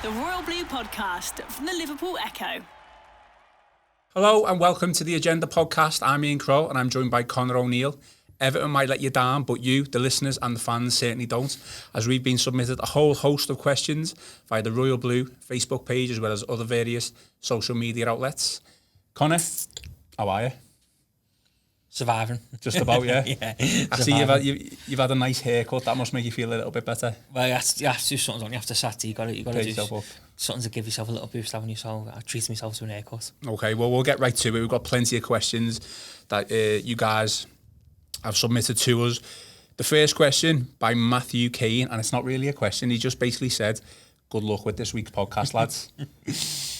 the Royal Blue Podcast from the Liverpool Echo. Hello and welcome to the Agenda Podcast. I'm Ian Crowe and I'm joined by Conor O'Neill. Everton might let you down, but you, the listeners and the fans, certainly don't, as we've been submitted a whole host of questions via the Royal Blue Facebook page as well as other various social media outlets. Conor, how are you? Surviving. Just about, yeah? Yeah. I see you've had a nice haircut. That must make you feel a little bit better. Well, you have to do something, don't you? After Saturday, you got to do yourself up. Something to give yourself a little boost, haven't you? So I treated myself to an haircut. Okay, well, we'll get right to it. We've got plenty of questions that you guys have submitted to us. The first question by Matthew Kane, and it's not really a question. He just basically said, good luck with this week's podcast, lads.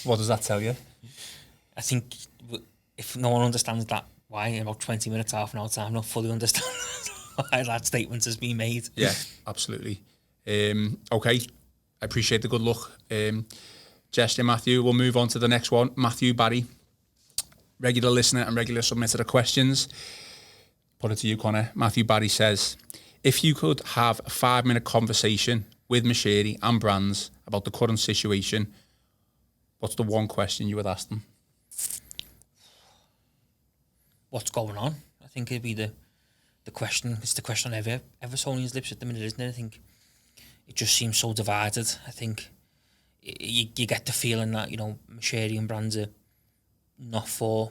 What does that tell you? I think if no one understands that, why in about 20 minutes, half an hour time, not fully understand why that statement has been made. Yeah, absolutely. Okay, I appreciate the good luck gesture, Matthew. We'll move on to the next one. Matthew Barry, regular listener and regular submitter of questions. Put it to you, Conor. Matthew Barry says, if you could have a 5-minute conversation with Mashiri and Brands about the current situation, what's the one question you would ask them? What's going on? I think it'd be the question. It's the question on Evertonians' lips at the minute, isn't it? I think it just seems so divided. I think you get the feeling that, you know, Mashiri and Brands are not for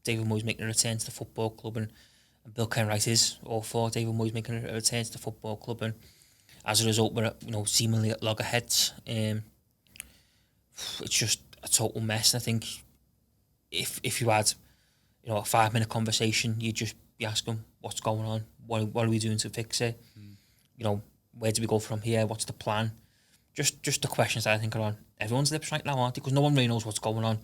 David Moyes making a return to the football club, and Bill Kenwright is all for David Moyes making a return to the football club, and as a result, we're seemingly at loggerheads. It's just a total mess. And I think if you had a 5-minute conversation, you'd just be asking what's going on, what are we doing to fix it? Where do we go from here? What's the plan? Just the questions that I think are on everyone's lips right now, aren't they? Because no one really knows what's going on.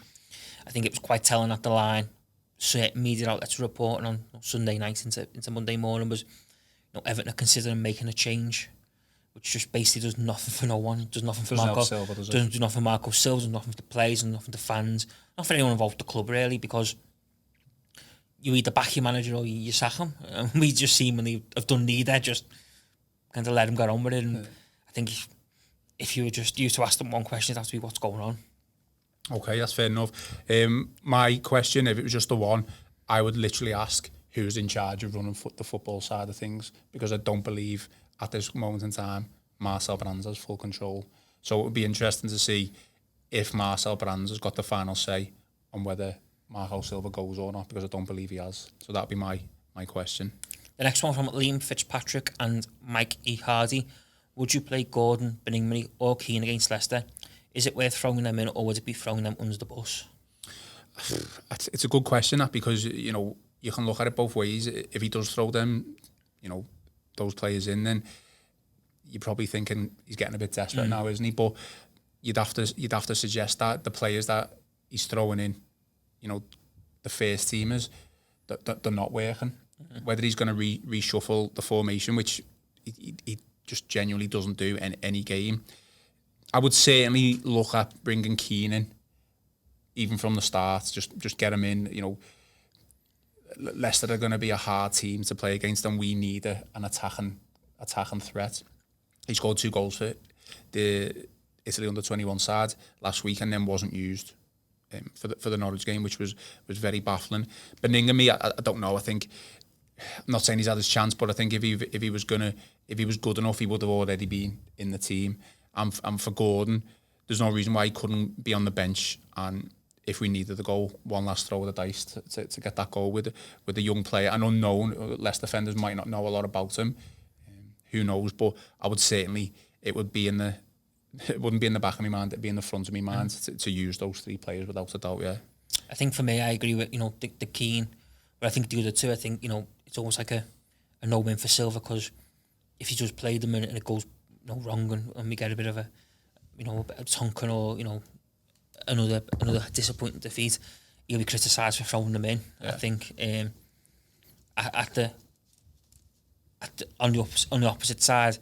I think it was quite telling at the line. Certain media outlets reporting on Sunday night into Monday morning was, Everton are considering making a change, which just basically does nothing for no one. It does nothing for Marco. Doesn't do nothing for Marco Silva, does nothing for the players, and nothing for the fans, not for anyone involved with the club really, because you either back your manager or you sack him. And we just seemingly have done neither, just kind of let him get on with it. And I think if you were just used to ask them one question, it'd have to be what's going on. Okay, that's fair enough. My question, if it was just the one, I would literally ask who's in charge of running the football side of things, because I don't believe at this moment in time Marcel Brands has full control. So it would be interesting to see if Marcel Brands has got the final say on whether Marco Silva goes or not, because I don't believe he has. So that'd be my question. The next one from Liam Fitzpatrick and Mike E. Hardy. Would you play Gordon, Benigni or Keane against Leicester? Is it worth throwing them in, or would it be throwing them under the bus? It's a good question, that, because you can look at it both ways. If he does throw them, those players in, then you're probably thinking he's getting a bit desperate now, isn't he? But you'd have to suggest that the players that he's throwing in, the first teamers, that they're not working. Whether he's going to reshuffle the formation, which he just genuinely doesn't do in any game. I would certainly look at bringing Keane in, even from the start. Just get him in. Leicester are going to be a hard team to play against, and we need an attacking threat. He scored 2 goals for the Italy under-21 side last week, and then wasn't used for the Norwich game, which was very baffling. Benigni, I don't know. I think, I'm not saying he's had his chance, but I think if he was good enough, he would have already been in the team. And for Gordon, there's no reason why he couldn't be on the bench, and if we needed a goal, one last throw of the dice to get that goal with a young player, an unknown. Less defenders might not know a lot about him. Who knows? But I would certainly, it wouldn't be in the back of my mind, it'd be in the front of my mind to use those 3 players without a doubt. Yeah. I think for me, I agree with the Keane, but I think the other 2, I think it's almost like a no-win for Silva, because if you just play them and it goes wrong and we get a bit of a tonkin or another disappointing defeat, he'll be criticised for throwing them in. Yeah. I think on the opposite side,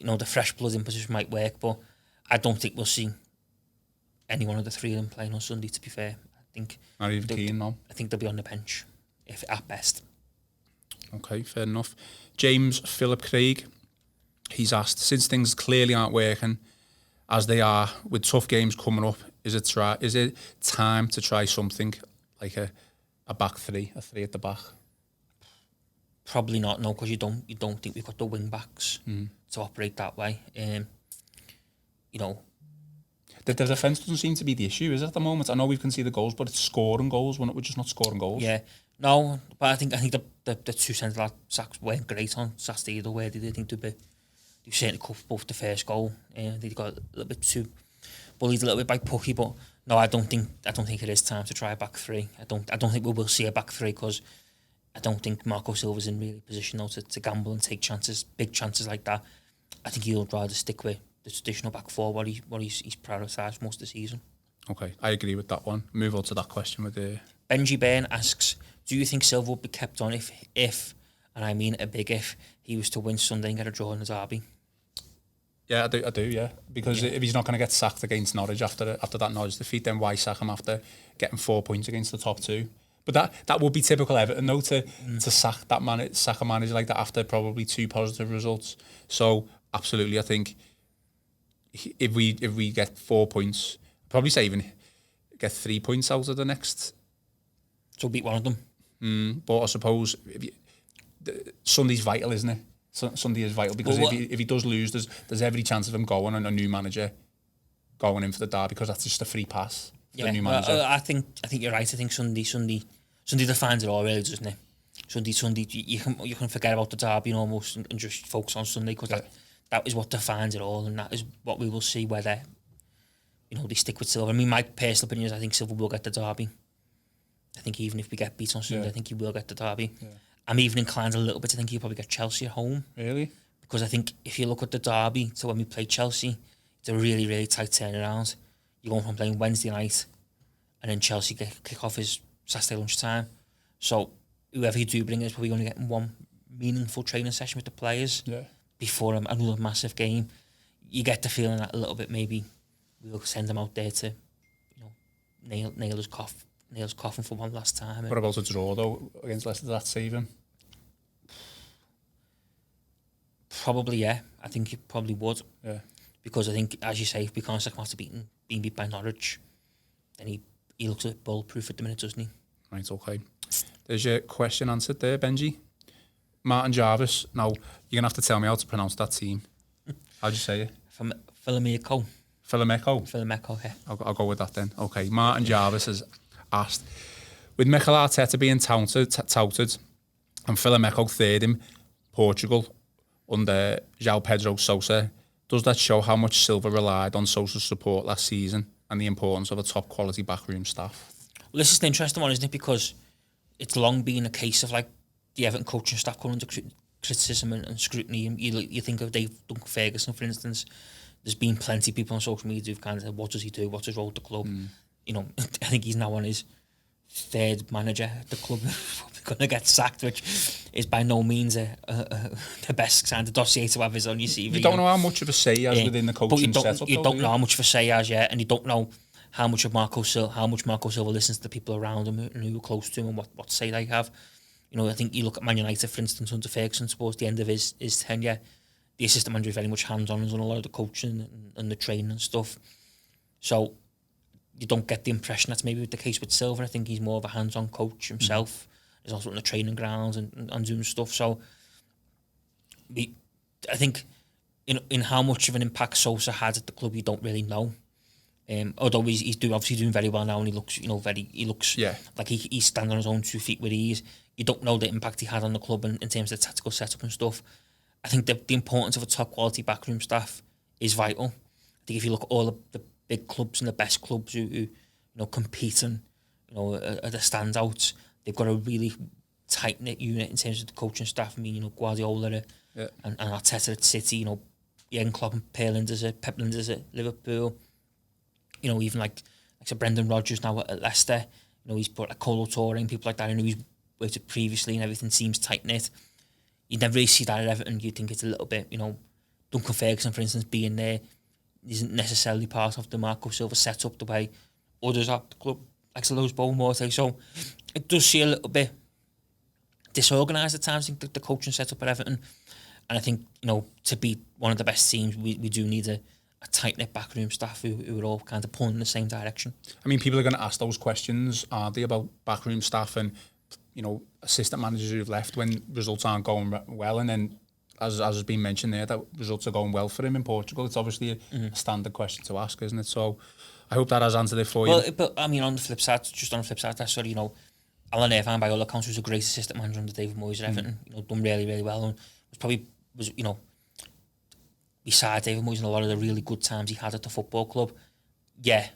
the fresh blood in position might work, but I don't think we'll see any one of the 3 of them playing on Sunday, to be fair. I think not even Keane, no. I think they'll be on the bench, if at best. Okay, fair enough. James Philip Craig, he's asked, since things clearly aren't working as they are with tough games coming up, is it time to try something like a back three, a three at the back? Probably not, no, because you don't think we've got the wing backs to operate that way. You know, the defence doesn't seem to be the issue, is it, at the moment? I know we can see the goals, but it's scoring goals when we're just not scoring goals. Yeah, no, but I think the two centre sacks weren't great on Saturday either way. They think they certainly covered both the first goal. They got a little bit too bullied a little bit by Pucky, but no, I don't think it is time to try a back three. I don't think we will see a back three, because I don't think Marco Silva's in really position now to gamble and take chances, big chances like that. I think he'll rather stick with the traditional back four, what he's prioritised most of the season. Okay, I agree with that one. Move on to that question with the... Benji Byrne asks, do you think Silva would be kept on if, and I mean a big if, he was to win Sunday and get a draw in the derby? Yeah, I do, yeah. Because if he's not going to get sacked against Norwich after that Norwich defeat, then why sack him after getting 4 points against the top two? But that would be typical Everton, though, to sack a manager like that after probably 2 positive results. So absolutely, I think if we get 4 points, I'd probably say even get 3 points out of the next. So beat one of them. But I suppose Sunday's vital, isn't it? Sunday is vital, because if he does lose, there's every chance of him going and a new manager going in for the derby, because that's just a free pass for the new manager. I think you're right. I think Sunday defines it all, really, doesn't it? Sunday, you can forget about the derby almost and just focus on Sunday, because that is what defines it all, and that is what we will see whether they stick with Silva. I mean, my personal opinion is I think Silva will get the derby. I think even if we get beat on Sunday, I think he will get the derby. Yeah. I'm even inclined a little bit to think he'll probably get Chelsea at home. Really? Because I think if you look at the derby to when we play Chelsea, it's a really, really tight turnaround. You're going from playing Wednesday night and then Chelsea kick off his Saturday lunchtime. So whoever you do bring is probably going to get one meaningful training session with the players before another massive game. You get the feeling that a little bit maybe we'll send them out there to nail his coffin for one last time. What about a draw, though, against Leicester? Does that save him? Probably, yeah. I think it probably would. Yeah. Because I think, as you say, if we can't second after being beat by Norwich, then he looks a bit bulletproof at the minute, doesn't he? Right, okay. There's your question answered there, Benji. Martin Jarvis. Now, you're going to have to tell me how to pronounce that team. How'd you say it? Philomeco, yeah. I'll go with that then. Okay, Martin Jarvis has asked, with Mikel Arteta being touted and Philomeco third in Portugal under João Pedro Sousa, does that show how much Silva relied on Sousa's support last season and the importance of a top quality backroom staff? Well, this is an interesting one, isn't it? Because it's long been a case of like the Everton coaching staff coming under criticism and scrutiny. You think of Dave Duncan Ferguson, for instance. There's been plenty of people on social media who've kind of said, what does he do? What's his role at the club? I think he's now on his third manager at the club. Going to get sacked, which is by no means the best kind of dossier to have on your CV. You don't know how much of a say he has within the coaching setup. You don't know how much of a say he has yet, and you don't know how much Marco Silva listens to the people around him who are close to him and what say they have. I think you look at Man United, for instance, under Ferguson, towards the end of his tenure, the assistant manager is very much hands-on and on a lot of the coaching and the training and stuff. So you don't get the impression that's maybe the case with Silva. I think he's more of a hands-on coach himself. He's also on the training grounds and doing stuff. So I think in how much of an impact Sousa had at the club, you don't really know. Although he's obviously doing very well now, and he looks like he's standing on his own 2 feet with ease. You don't know the impact he had on the club in terms of the tactical setup and stuff. I think the importance of a top quality backroom staff is vital. I think if you look at all the big clubs and the best clubs who compete and are the standouts, they've got a really tight knit unit in terms of the coaching staff. I mean, Guardiola and Arteta at City, Jurgen Klopp and Pep Linders at Liverpool. Even like Brendan Rodgers now at Leicester. He's brought like Colo Touré and people like that. He's worked it previously, and everything seems tight knit. You never really see that at Everton. You think it's a little bit, Duncan Ferguson, for instance, being there isn't necessarily part of the Marco Silva setup the way others at the club, like Lewis Bournemouth. So it does see a little bit disorganised at times, I think, the coaching setup at Everton. And I think, to be one of the best teams, we do need a a tight-knit backroom staff who are all kind of pulling in the same direction. I mean, people are going to ask those questions, aren't they, about backroom staff and, you know, assistant managers who've left when results aren't going well, and then, as has been mentioned there, that results are going well for him in Portugal. It's obviously a standard question to ask, isn't it? So I hope that has answered it for you. Well, but I mean, on the flip side, that's sort of, you know, Alan Irvine, by all accounts, was a great assistant manager under David Moyes at Everton. You know, done really, really well, and was you know, beside David Moyes and a lot of the really good times he had at the football club. Yeah,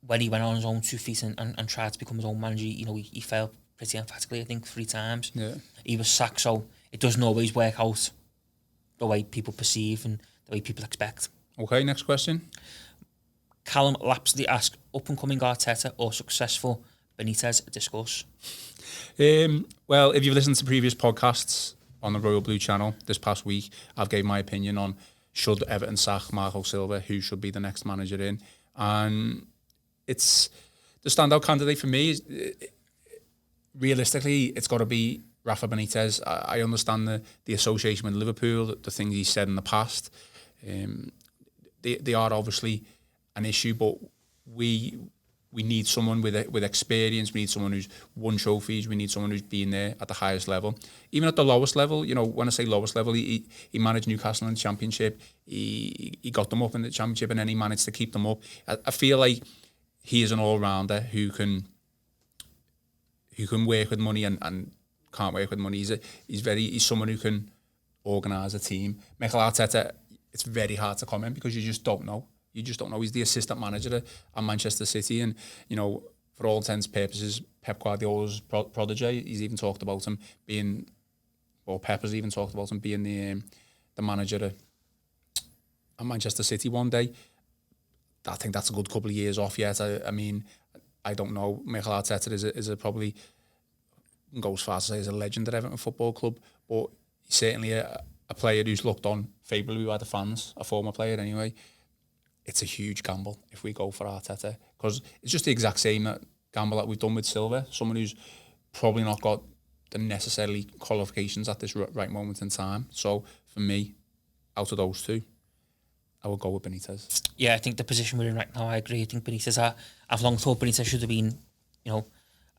when he went on his own 2 feet and tried to become his own manager, you know, he failed pretty emphatically, I think, 3 times. Yeah. He was sacked, so it doesn't always work out the way people perceive and the way people expect. Okay, next question. Callum Lapsley asks, up-and-coming Arteta or successful Benitez, discuss? Well, if you've listened to previous podcasts on the Royal Blue channel this past week, I've gave my opinion on should Everton sack Marco Silva, who should be the next manager in. And it's the standout candidate for me is, realistically, it's got to be Rafa Benitez. I understand the association with Liverpool, the things he's said in the past. They are obviously an issue, but we need someone with experience. We need someone who's won trophies. We need someone who's been there at the highest level. Even at the lowest level, you know, when I say lowest level, he managed Newcastle in the Championship. He got them up in the Championship, and then he managed to keep them up. I feel like he is an all-rounder who can work with money and can't work with money. He's someone who can organise a team. Mikel Arteta, it's very hard to comment because you just don't know. You just don't know. He's the assistant manager at Manchester City, and, you know, for all intents and purposes, Pep Guardiola's protege. He's even talked about him being, or Pep has even talked about him being the manager at Manchester City one day. I think that's a good couple of years off yet. I mean, I don't know. Mikel Arteta is a probably, go as far as to say, is a legend at Everton Football Club, but he's certainly a player who's looked on favourably by the fans, a former player anyway. It's a huge gamble if we go for Arteta, because it's just the exact same gamble that we've done with Silva, someone who's probably not got the necessary qualifications at this right moment in time. So for me, out of those two, I would go with Benitez. Yeah, I think the position we're in right now, I agree. I think Benitez, I've long thought Benitez should have been, you know,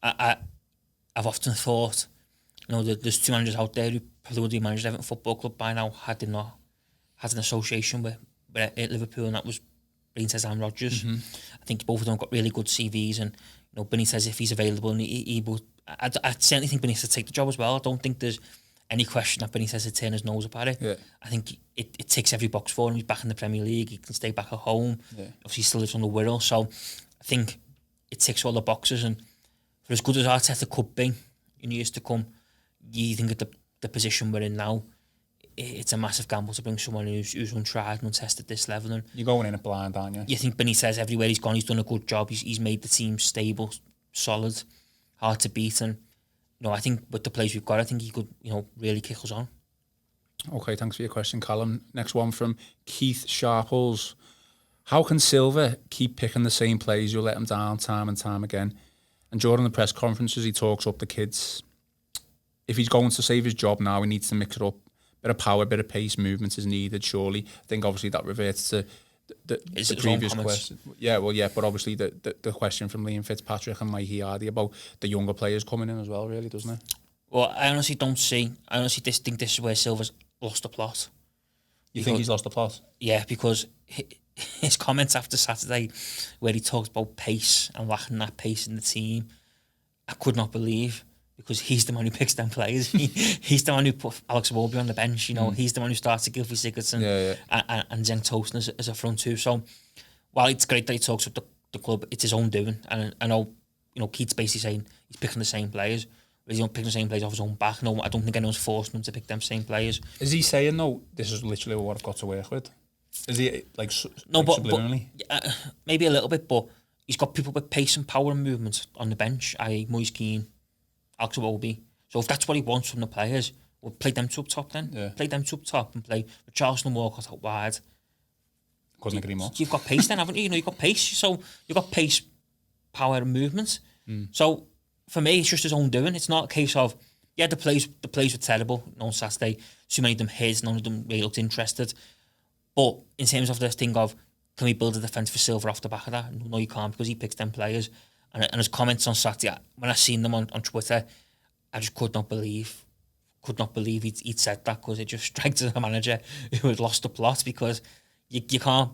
I've often thought, you know, there's 2 managers out there who probably would be managed Everton Football Club by now had they not had an association with Liverpool, and that was Benitez and Rodgers. I think both of them got really good CVs, and, you know, Benitez, if he's available, and he would, I certainly think Benitez would take the job as well. I don't think there's any question that Benitez would turn his nose up at it. Yeah. I think it ticks every box for him. He's back in the Premier League. He can stay back at home. Yeah. Obviously, he still lives on the Wirral, so I think it ticks all the boxes. And for as good as Arteta could be in years to come, you think at the position we're in now, it's a massive gamble to bring someone who's untried and untested this level. And you're going in it blind, aren't you? You think Benitez, everywhere he's gone, he's done a good job. He's made the team stable, solid, hard to beat. And, you know, I think with the players we've got, I think he could, you know, really kick us on. Okay, thanks for your question, Callum. Next one from Keith Sharples. How can Silva keep picking the same players who let him down time and time again? And during the press conferences, he talks up the kids. If he's going to save his job now, he needs to mix it up. Bit of power, bit of pace, movement is needed, surely. I think obviously that reverts to the previous question. Yeah, well, yeah, but obviously the question from Liam Fitzpatrick and Mikey Hardy about the younger players coming in as well, really, doesn't it? Well, I honestly think this is where Silva's lost the plot. You think he's lost the plot? Yeah, because his comments after Saturday, where he talked about pace and lacking that pace in the team, I could not believe. Because he's the man who picks them players. He's the man who put Alex Iwobi on the bench. You know, he's the one who starts to Gylfi Sigurdsson and Zen Tosin as a front two. So while it's great that he talks up the club, it's his own doing. And I know, you know, Keith's basically saying he's picking the same players. But he's not picking the same players off his own back. No, I don't think anyone's forcing him to pick them same players. Is he saying, no, this is literally what I've got to work with? Is he like subliminally? Maybe a little bit, but he's got people with pace and power and movement on the bench, i.e. Moise Keane, Alex Iwobi. So if that's what he wants from the players, we'll play them two up top then. Yeah. Play them two up top and play with Charleston and Walcott out wide. Couldn't agree more. You've got pace then, haven't you? You know, you've got pace. So you've got pace, power and movement. So for me, it's just his own doing. It's not a case of, yeah, the plays were terrible on Saturday. So many of them hit, none of them really looked interested. But in terms of this thing of, can we build a defence for Silva off the back of that? No, you can't, because he picks 10 players. And his comments on Saturday, when I seen them on Twitter, I just could not believe he'd said that, because it just strikes as a manager who had lost the plot, because you can't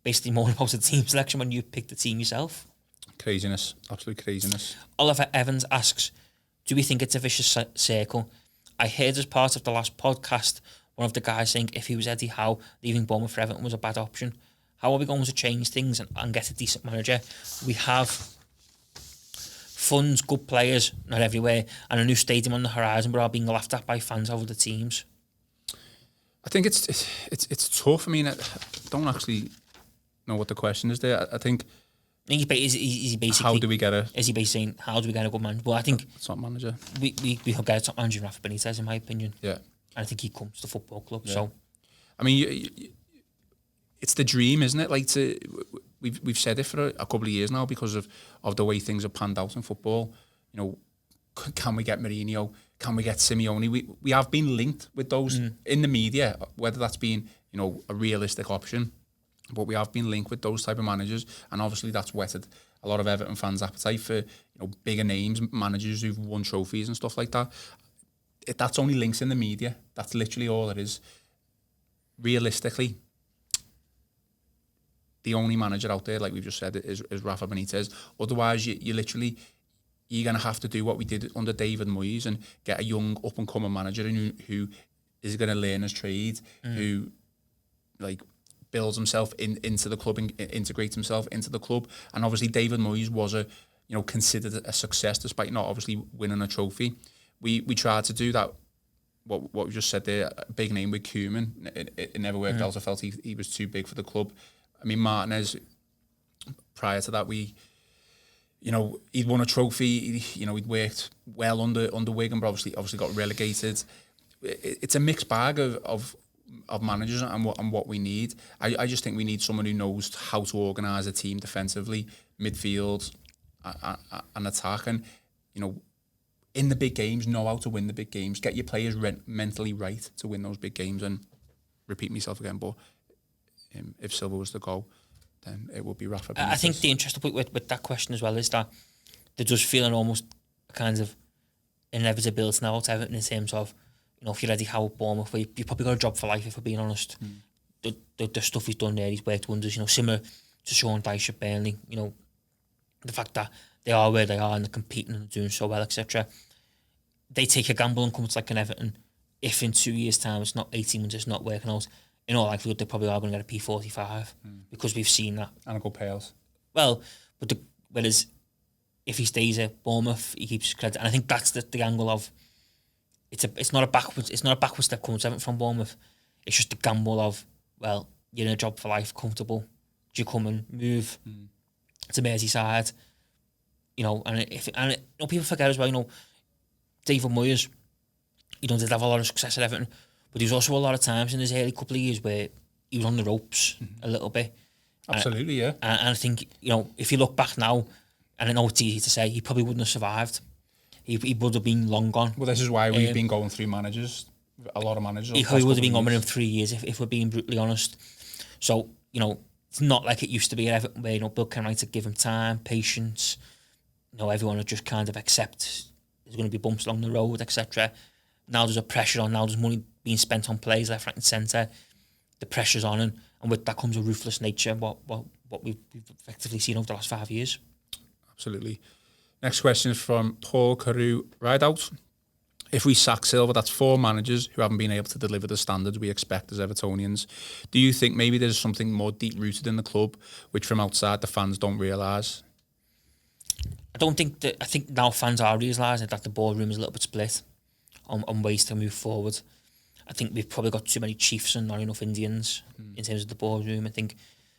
basically moan about the team selection when you pick the team yourself. Craziness, absolute craziness. Oliver Evans asks, do we think it's a vicious circle? I heard as part of the last podcast one of the guys saying if he was Eddie Howe, leaving Bournemouth for Everton was a bad option. How are we going to change things and get a decent manager? We have funds, good players, not everywhere, and a new stadium on the horizon, but are being laughed at by fans over the teams. I think it's tough. I mean, I don't actually know what the question is there. I think is he basically, how do we get a? Is he basically saying, how do we get a good manager? Well, I think top manager. We could get a top manager in Rafa Benitez, in my opinion. Yeah, and I think he comes to the football club. Yeah. So, I mean, it's the dream, isn't it? Like we've said it for a couple of years now because of the way things have panned out in football. You know, can we get Mourinho? Can we get Simeone? We have been linked with those in the media, whether that's been a realistic option. But we have been linked with those type of managers, and obviously that's whetted a lot of Everton fans' appetite for bigger names, managers who've won trophies and stuff like that. That's only links in the media. That's literally all it is. Realistically, the only manager out there, like we've just said, is Rafa Benitez. Otherwise, you're going to have to do what we did under David Moyes and get a young up-and-coming manager who is going to learn his trade, who builds himself into the club and integrates himself into the club. And obviously David Moyes was considered a success despite not obviously winning a trophy. We tried to do that, what we just said there, a big name with Koeman. It never worked out. I felt he was too big for the club. I mean, Martinez, prior to that, he'd won a trophy. He'd worked well under Wigan, but obviously got relegated. It's a mixed bag of managers and what we need. I just think we need someone who knows how to organise a team defensively, midfield, and attack, and in the big games, know how to win the big games. Get your players mentally right to win those big games. And repeat myself again, but if Silva was to go, then it would be Rafa Benitez. I think the interesting point with that question as well is that there does feel an almost kind of inevitability now to Everton in terms of, if you're Eddie Howe at Bournemouth, you probably got a job for life, if we're being honest. The stuff he's done there, he's worked wonders, similar to Sean Dyche at Burnley, the fact that they are where they are and they're competing and doing so well, etc. They take a gamble and come to an Everton. If in 2 years' time, it's not 18 months, it's not working out, in all likelihood, they probably are going to get a P45 because we've seen that. And a good payout. Well, but whereas if he stays at Bournemouth, he keeps credit. And I think that's the angle of, it's not a backward step coming to Everton from Bournemouth. It's just a gamble of, well, you're in a job for life, comfortable. Do you come and move to Merseyside? And people forget as well, David Moyes, did have a lot of success at Everton, but there was also a lot of times in his early couple of years where he was on the ropes a little bit. Absolutely, yeah. And I think, if you look back now, and I know it's easy to say, he probably wouldn't have survived. He would have been long gone. Well, this is why we've been going through managers, a lot of managers. He probably would have been gone within 3 years, if we're being brutally honest. So, it's not like it used to be at Everton where, Bill Kenwright to give him time, patience. Everyone would just kind of accept there's going to be bumps along the road, etc. Now there's a pressure on, now there's money being spent on players left, right and centre. The pressure's on, and with that comes a ruthless nature, what we've effectively seen over the last 5 years. Absolutely. Next question is from Paul Carew Rideout. If we sack Silva, that's 4 managers who haven't been able to deliver the standards we expect as Evertonians. Do you think maybe there's something more deep-rooted in the club, which from outside the fans don't realise? I think now fans are realising that the boardroom is a little bit split on ways to move forward. I think we've probably got too many chiefs and not enough Indians in terms of the boardroom. I think,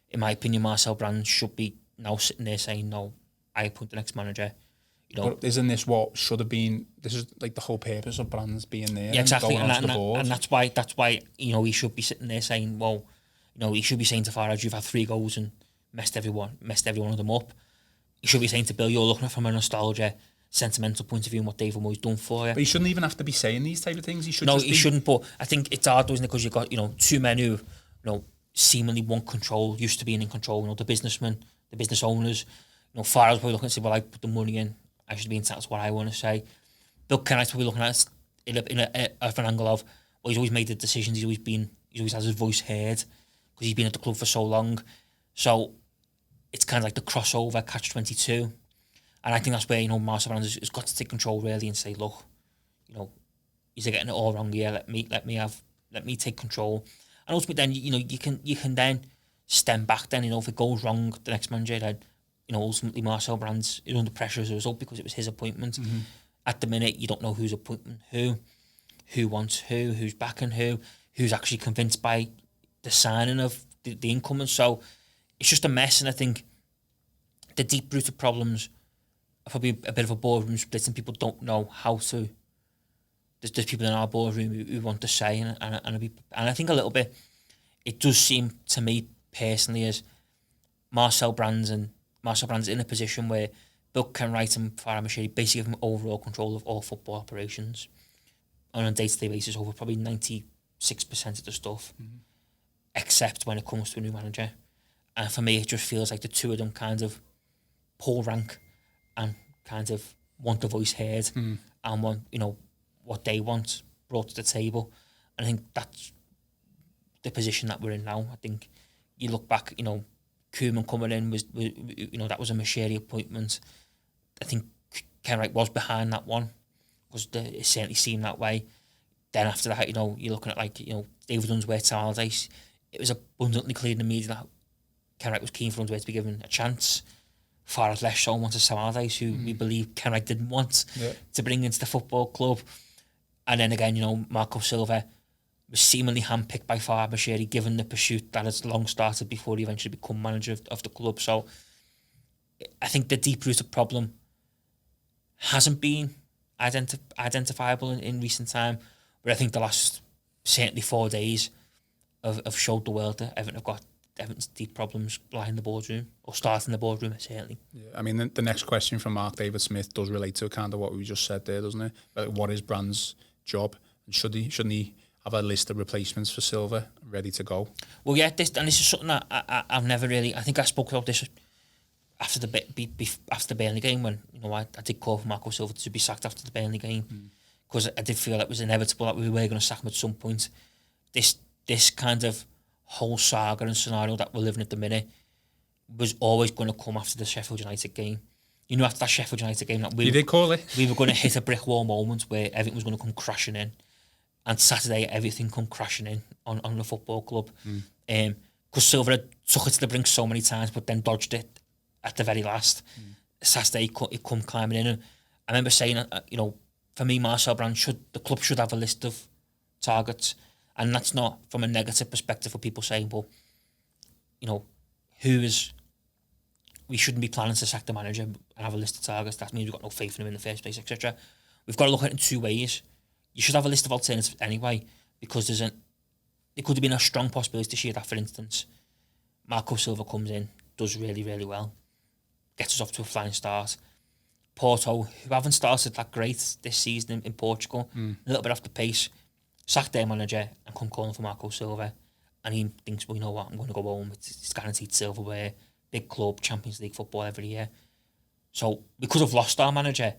in my opinion, Marcel Brands should be now sitting there saying, no, I appoint the next manager. But isn't this what should have been? This is the whole purpose of Brands being there. Yeah, exactly. And going onto the board. And that's why he should be sitting there saying, well, he should be saying to Farage, you've had 3 goals and messed every one of them up. He should be saying to Bill, you're looking at it from a nostalgia, sentimental point of view and what David Moyes done for you. But he shouldn't even have to be saying these type of things. He should. He shouldn't. But I think it's hard, isn't it? Because you've got 2 men who seemingly want control, used to being in control. You know, the businessmen, the business owners. You know, Farrell's probably looking and say, well, I put the money in, I should be entitled to what I want to say. Bill Kenwright's probably looking at it in an angle of, well, he's always made the decisions, he's always has his voice heard because he's been at the club for so long. So it's kind of like the crossover catch-22, and I think that's where, you know, Marcel Brands has got to take control really and say, look, you know, he's getting it all wrong here. Let me take control, and ultimately then, you know, you can then stem back. Then, you know, if it goes wrong, the next manager, then, you know, ultimately Marcel Brands is under pressure as a result because it was his appointment. Mm-hmm. At the minute, you don't know who's appointing who wants who's backing who's actually convinced by the signing of the incoming. So it's just a mess, and I think the deep-rooted problems are probably a bit of a boardroom split, and people don't know how to. There's people in our boardroom who want to say, and I think a little bit, it does seem to me personally as Marcel Brands in a position where Bill Kenwright and Farah Mashiri basically give him overall control of all football operations on a day-to-day basis over probably 96% of the stuff, except when it comes to a new manager. And for me, it just feels like the two of them kind of pull rank and kind of want the voice heard and want, you know, what they want brought to the table. And I think that's the position that we're in now. I think you look back, you know, Koeman coming in was you know, that was a Mashiri appointment. I think Kenwright was behind that one because it certainly seemed that way. Then after that, you know, you're looking at, like, you know, David Unsworth to Allardyce. It was abundantly clear in the media that Kenwright was keen for Unsworth to be given a chance. Far as less so wanted Sam Allardyce, who we believe Kenwright didn't want to bring into the football club. And then again, you know, Marco Silva was seemingly handpicked by Farah Mashiri, given the pursuit that has long started before he eventually become manager of the club. So I think the deep-rooted problem hasn't been identifiable in recent time, but I think the last certainly 4 days have showed the world that Everton's deep problems lie in the boardroom, or start in the boardroom, certainly. Yeah, I mean, the next question from Mark David Smith does relate to kind of what we just said there, doesn't it? Like, what is Brands' job? And shouldn't he have a list of replacements for Silva ready to go? Well, yeah, this is something that I've never really. I think I spoke about this after the Burnley game, when, you know, I did call for Marco Silva to be sacked after the Burnley game, because I did feel it was inevitable that we were going to sack him at some point. This kind of whole saga and scenario that we're living at the minute was always going to come after the Sheffield United game. You know, after that Sheffield United game, that you did call it. We were going to hit a brick wall moment where everything was going to come crashing in, and Saturday everything come crashing in on the football club. Because Silva took it to the brink so many times, but then dodged it at the very last. Saturday he come climbing in, and I remember saying, you know, for me, Marcel Brands the club should have a list of targets. And that's not from a negative perspective for people saying, well, you know, we shouldn't be planning to sack the manager and have a list of targets. That means we've got no faith in him in the first place, etc. We've got to look at it in two ways. You should have a list of alternatives anyway, because there could have been a strong possibility this year that, for instance, Marco Silva comes in, does really, really well, gets us off to a flying start. Porto, who haven't started that great this season in Portugal, a little bit off the pace, sack their manager and come calling for Marco Silva, and he thinks, well, you know what, I'm going to go home, it's guaranteed silverware, big club, Champions League football every year. So we could have lost our manager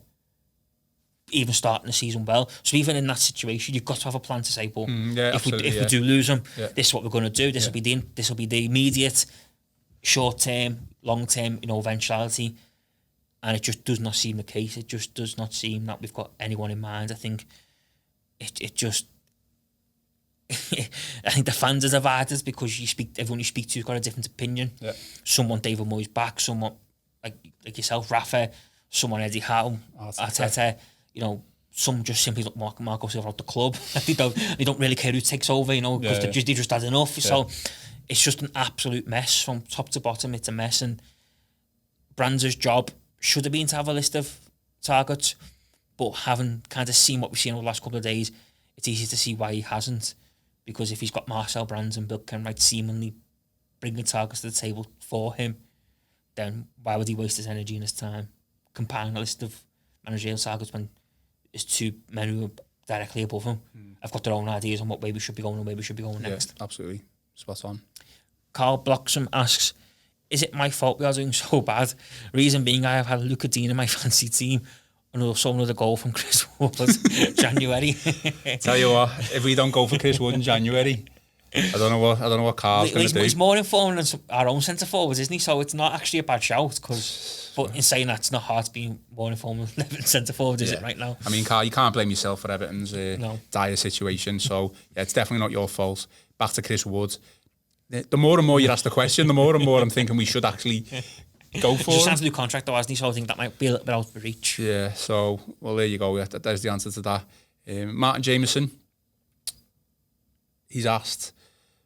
even starting the season well. So even in that situation, you've got to have a plan to say, well, if we do lose him, this is what we're going to do. This will be the immediate, short term, long term, you know, eventuality. And it just does not seem the case. It just does not seem that we've got anyone in mind. I think it just. I think the fans are divided because everyone you speak to has got a different opinion. Yeah. Some want David Moyes back, someone like yourself, Rafa, someone Eddie Howe, Arteta. You know, some just simply look Marco Silva out the club. they don't really care who takes over, you know, because they just had enough. Yeah. So it's just an absolute mess from top to bottom. It's a mess, and Brands' job should have been to have a list of targets, but having kind of seen what we've seen over the last couple of days, it's easy to see why he hasn't. Because if he's got Marcel Brands and Bill Kenwright seemingly bringing targets to the table for him, then why would he waste his energy and his time compiling a list of managerial targets when his two men who are directly above him have got their own ideas on what way we should be going and where we should be going next? Absolutely. Spot on. Carl Bloxham asks, is it my fault we are doing so bad? Reason being, I have had Luca Dean in my fancy team, and also another goal from Chris Wood, January. Tell you what, if we don't go for Chris Wood in January, I don't know what Carl's going to do. He's more informed than our own centre forwards, isn't he? So it's not actually a bad shout. But in saying that, it's not hard to be more informed than Everton centre forward, is it right now? I mean, Carl, you can't blame yourself for Everton's dire situation. So yeah, it's definitely not your fault. Back to Chris Wood. The more and more you ask the question, the more and more I'm thinking we should actually go for it. Just has a new contract though, hasn't he? So I think that might be a little bit out of reach. Yeah, so, well, there you go. There's the answer to that. Martin Jameson, he's asked,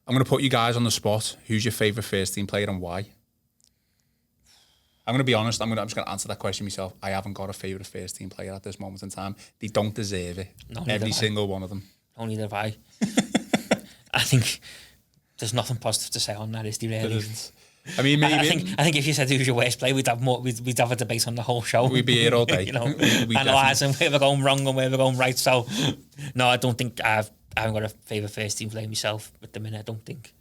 I'm going to put you guys on the spot. Who's your favourite first team player and why? I'm going to be honest, I'm just going to answer that question myself. I haven't got a favourite first team player at this moment in time. They don't deserve it. No, every single one of them. No, neither have I. I think there's nothing positive to say on that, is there really? I mean, maybe I think if you said who's your worst player, we'd have a debate on the whole show. We'd be here all day. Analysing where we're going wrong and where we're going right. So, no, I don't think I haven't got a favourite first team player myself at the minute. I don't think.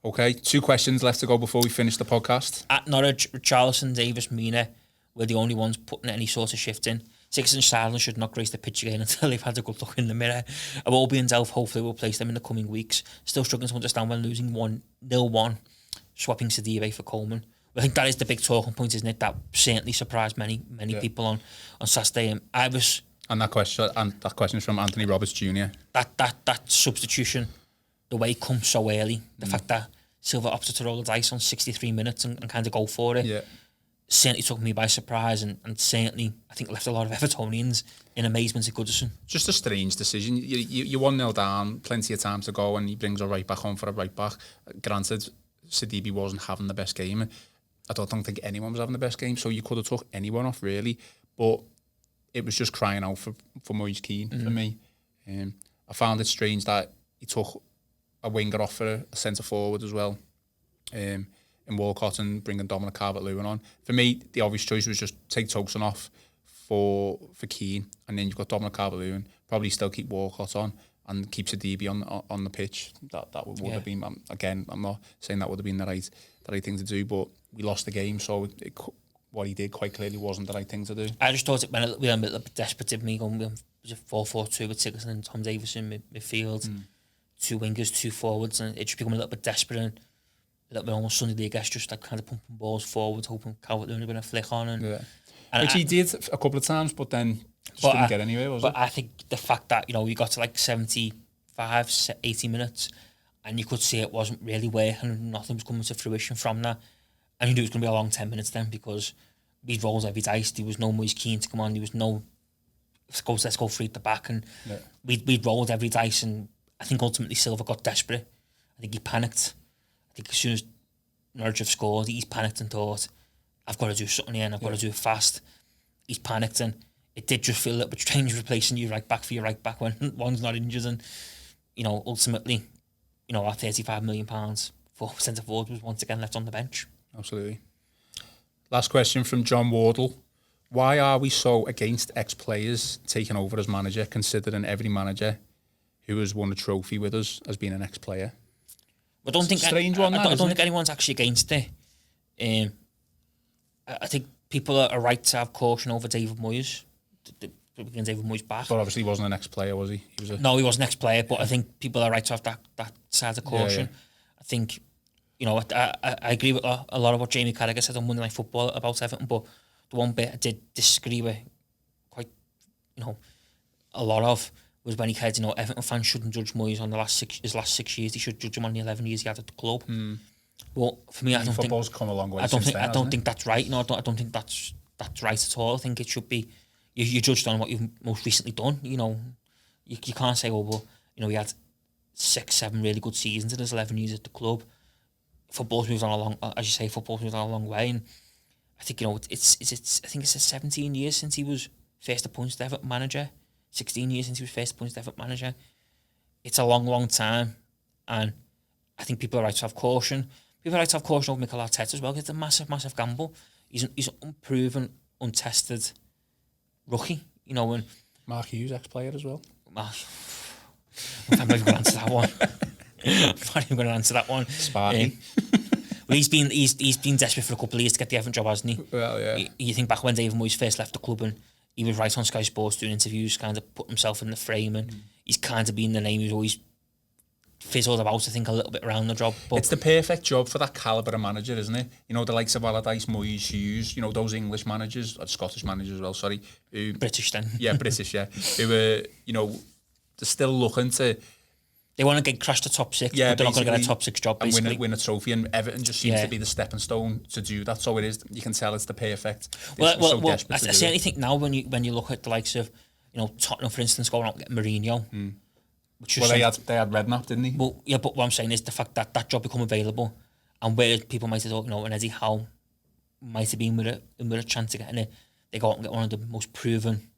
Okay, 2 questions left to go before we finish the podcast. At Norwich, Richarlison, Davis, Mina were the only ones putting any sort of shift in. Six and Silence should not grace the pitch again until they've had a good look in the mirror. Iwobi and Delph hopefully will place them in the coming weeks. Still struggling to understand when losing 1-1, swapping Sidibe for Coleman. I think that is the big talking point, isn't it? That certainly surprised many people on Saturday. And that question is from Anthony Roberts Jr. That substitution, the way it comes so early, the fact that Silva opted to roll the dice on 63 minutes and kind of go for it, certainly took me by surprise and certainly, I think, left a lot of Evertonians in amazement at Goodison. Just a strange decision. You're 1-0 down, plenty of time to go, and he brings a right back on for a right back. Granted, Sidibe wasn't having the best game. I don't think anyone was having the best game, so you could have took anyone off, really. But it was just crying out for Moise Keane for me. I found it strange that he took a winger off for a centre forward as well, in Walcott, and bringing Dominic Calvert-Lewin on. For me, the obvious choice was just take Tosun off for Keane, and then you've got Dominic Calvert-Lewin. Probably still keep Walcott on and keep Sidibe on the pitch. That would have been, again, I'm not saying that would have been the right thing to do, but we lost the game, so what he did quite clearly wasn't the right thing to do. I just thought it went a little bit desperate of me going, was it 4-4-2 with Sigurdsson and Tom Davis in midfield, 2 wingers, 2 forwards, and it just became a little bit desperate and a little bit almost Sunday League-esque, just like kind of pumping balls forward, hoping Calvert-Lewin was going to flick on. Which he did a couple of times, but then didn't get anywhere, was it? But I think the fact that, we got to like 75, 80 minutes and you could see it wasn't really working and nothing was coming to fruition from that. And you knew it was going to be a long 10 minutes then, because we'd rolled every dice. There was no Moise Keane to come on. There was no let's go free at the back, and we'd rolled every dice. And I think ultimately Silva got desperate. I think he panicked. I think as soon as Norwich have scored, he's panicked and thought, I've got to do something here and I've got to do it fast. He's panicked, and it did just feel a little bit strange replacing your right back for your right back when one's not injured. And ultimately, our £35 million for centre forward was once again left on the bench. Absolutely. Last question from John Wardle. Why are we so against ex-players taking over as manager, considering every manager who has won a trophy with us has been an ex-player? I don't think strange one. I don't think anyone's actually against it. I think people are right to have caution over David Moyes. Bringing David Moyes back. But obviously he wasn't an ex-player, was he? No, he wasn't an ex-player, but I think people are right to have that side of caution. I think, I agree with a lot of what Jamie Carragher said on Monday Night Football about Everton, but the one bit I did disagree with quite, a lot of was when he said, Everton fans shouldn't judge Moyes on his last 6 years. They should judge him on the 11 years he had at the club. Well, for me, I don't think football's come a long way. I don't think that's right. I don't think that's right at all. I think it should be you judged on what you've most recently done. You can't say, he had 6-7 really good seasons in his 11 years at the club. Football's moved on a long way, and I think I think it's 17 years since he was first appointed Everton manager. 16 years since he was first appointed Everton manager. It's a long time, and I think people are right to have caution. People are right to have caution over Mikel Arteta as well, because it's a massive gamble. He's an unproven, untested rookie, and Mark Hughes, ex-player as well. I'm not even going to answer that one. I'm not even going to answer that one. Sparky. Well, he's been desperate for a couple of years to get the Everton job, hasn't he? Well, yeah. You think back when David Moyes first left the club and he was right on Sky Sports doing interviews, kind of put himself in the frame, and he's kind of been the name who's always fizzled about, I think, a little bit around the job. But it's the perfect job for that calibre of manager, isn't it? You know, the likes of Allardyce, Moyes, Hughes, you know, those English managers, or Scottish managers as well, sorry. British then. Yeah, British, yeah. Who were, you know, they're still looking to... They want to get crashed to top 6, but they're not going to get a top 6 job, basically. And win a trophy, and Everton just seems to be the stepping stone to do that. So it is, you can tell it's the perfect. Well, I certainly think now when you look at the likes of, you know, Tottenham, for instance, going out and getting Mourinho. Well, they had Redknapp, didn't they? Well, yeah, but what I'm saying is the fact that that job become available, and where people might have thought, you know, and Eddie Howe might have been with a chance of getting it, they go out and get one of the most proven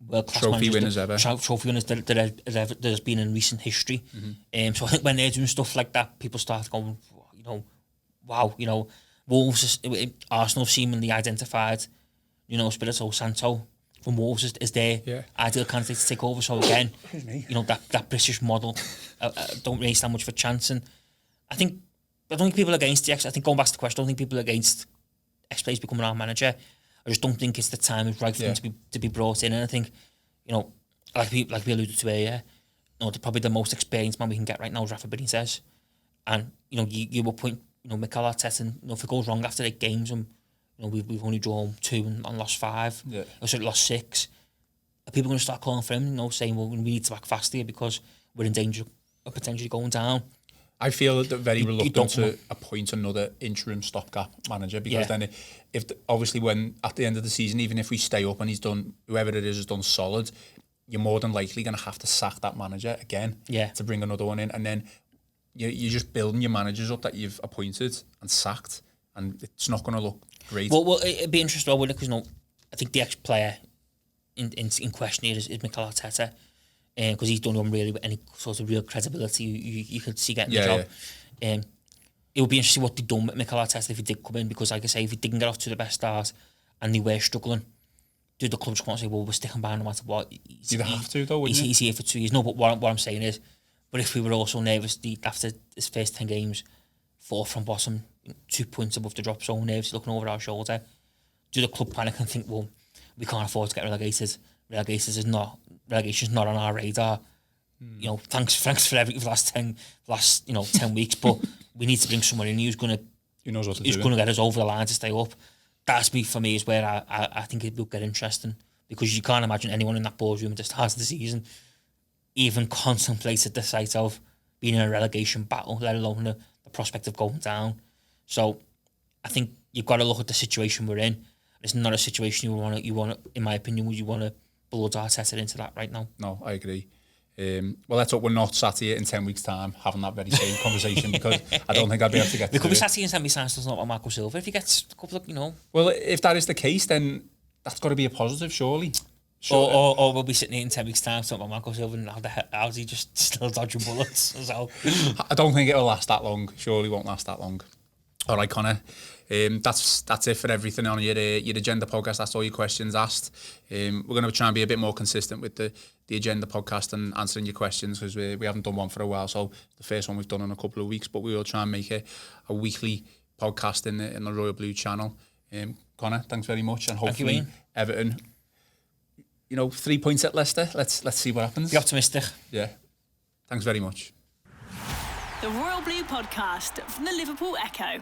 world-class trophy winners ever. Trophy winners that there's been in recent history. So I think when they're doing stuff like that, people start going, you know, wow, you know, Arsenal seemingly identified, you know, Spirito Santo from Wolves is their ideal candidate to take over. So again, you know, that British model don't really stand much for chance. And I don't think people are against the I think going back to the question, I don't think people are against ex-players becoming our manager. I just don't think it's the time is right for them to be brought in. And I think, you know, like we alluded to earlier, you know, probably the most experienced man we can get right now is Rafa Benitez. And, you know, you will point, you know, Mikel Arteta, and, you know, if it goes wrong after 8 games and, you know, we've only drawn 2 and lost 5, or so lost 6, are people going to start calling for him, you know, saying, well, we need to act fast here because we're in danger of potentially going down? I feel that very reluctant to appoint another interim stopgap manager, because then obviously when at the end of the season, even if we stay up and he's done, whoever it is has done solid, you're more than likely going to have to sack that manager again to bring another one in, and then you're just building your managers up that you've appointed and sacked, and it's not going to look great. Well, it'd be interesting, wouldn't it? Because, you know, I think the ex-player in question here is Mikel Arteta. Because he's done one really with any sort of real credibility you could see getting the job. It would be interesting what they'd done with Mikel Arteta if he did come in, because, like I say, if he didn't get off to the best start and they were struggling, do the club just want to say, well, we're sticking by no matter what? You'd have to, though, wouldn't you? He's here for 2 years. No, but what I'm saying is, but if we were also nervous after his first 10 games, 4th from bottom, 2 points above the drop zone, nervous looking over our shoulder, do the club panic and think, well, we can't afford to get relegated? Relegation's not on our radar. You know, thanks for everything for the last 10 weeks, but we need to bring someone in who's going to get us over the line to stay up. That's for me is where I think it will get interesting, because you can't imagine anyone in that boardroom at the start of the season even contemplated the sight of being in a relegation battle, let alone the prospect of going down. So I think you've got to look at the situation we're in. It's not a situation you want to, in my opinion, would you want to blood Arteta into that right now? No, I agree. Well, let's hope we're not sat here in 10 weeks' time having that very same conversation, because I don't think I'd be able to get we could be it. sat here in 10 weeks' time still not about Marco Silva. If he gets a couple of, you know... Well, if that is the case, then that's got to be a positive, surely. Or we'll be sitting here in 10 weeks' time talking about Marco Silva and how's he just still dodging bullets. So. I don't think it'll last that long. Surely won't last that long. All right, Connor. That's it for everything on your agenda podcast. That's all your questions asked. We're going to try and be a bit more consistent with the agenda podcast and answering your questions, because we haven't done one for a while. So the first one we've done in a couple of weeks, but we will try and make it a weekly podcast in the Royal Blue channel. Connor, thanks very much, and hopefully Everton, 3 points at Leicester. Let's see what happens. Be optimistic. Yeah. Thanks very much. The Royal Blue podcast from the Liverpool Echo.